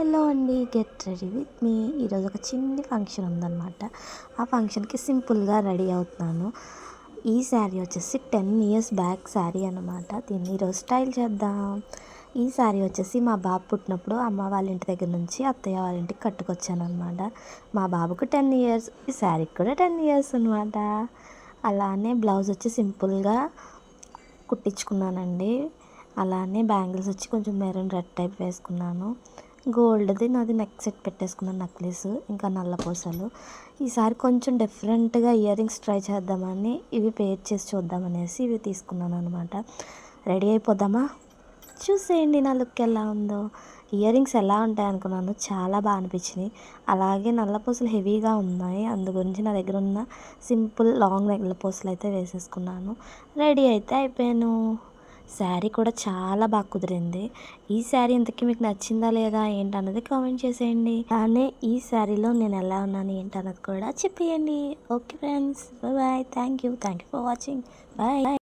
Hello అండి, get ready with me. ఈరోజు ఒక చిన్ని ఫంక్షన్ ఉందన్నమాట. ఆ ఫంక్షన్కి సింపుల్గా రెడీ అవుతున్నాను. ఈ శారీ వచ్చేసి 10 ఇయర్స్ బ్యాక్ శారీ అనమాట. దీన్ని ఈరోజు స్టైల్ చేద్దాం. ఈ శారీ వచ్చేసి మా బాబు పుట్టినప్పుడు అమ్మ వాళ్ళ ఇంటి దగ్గర నుంచి అత్తయ్య వాళ్ళ ఇంటికి కట్టుకొచ్చాను అనమాట. మా బాబుకు 10 ఇయర్స్, ఈ శారీకి కూడా 10 ఇయర్స్ అనమాట. అలానే బ్లౌజ్ వచ్చి సింపుల్గా కుట్టించుకున్నానండి. అలానే బ్యాంగిల్స్ వచ్చి కొంచెం మెరూన్ రెడ్ టైప్ వేసుకున్నాను. గోల్డ్ది నాది నెక్ సెట్ పెట్టేసుకున్నాను, నెక్లెస్, ఇంకా నల్ల పూసలు. ఈసారి కొంచెం డిఫరెంట్గా ఇయర్ రింగ్స్ ట్రై చేద్దామని ఇవి పేర్ చేసి చూద్దామనేసి ఇవి తీసుకున్నాను అనమాట. రెడీ అయిపోదామా? చూసేయండి నా లుక్ ఎలా ఉందో. ఇయర్ రింగ్స్ ఎలా ఉంటాయి అనుకున్నాను, చాలా బాగా అనిపించినాయి. అలాగే నల్ల పూసలు హెవీగా ఉన్నాయి, అందు గురించి నా దగ్గర ఉన్న సింపుల్ లాంగ్ నల్ల పూసలు అయితే వేసేసుకున్నాను. రెడీ అయితే అయిపోయాను. శారీ కూడా చాలా బాగా కుదిరింది. ఈ శారీ ఇంతకీ మీకు నచ్చిందా లేదా ఏంటన్నది కామెంట్ చేసేయండి. అలానే ఈ శారీలో నేను ఎలా ఉన్నాను ఏంటన్నది కూడా చెప్పేయండి. Okay friends, bye. Thank you for watching. Bye.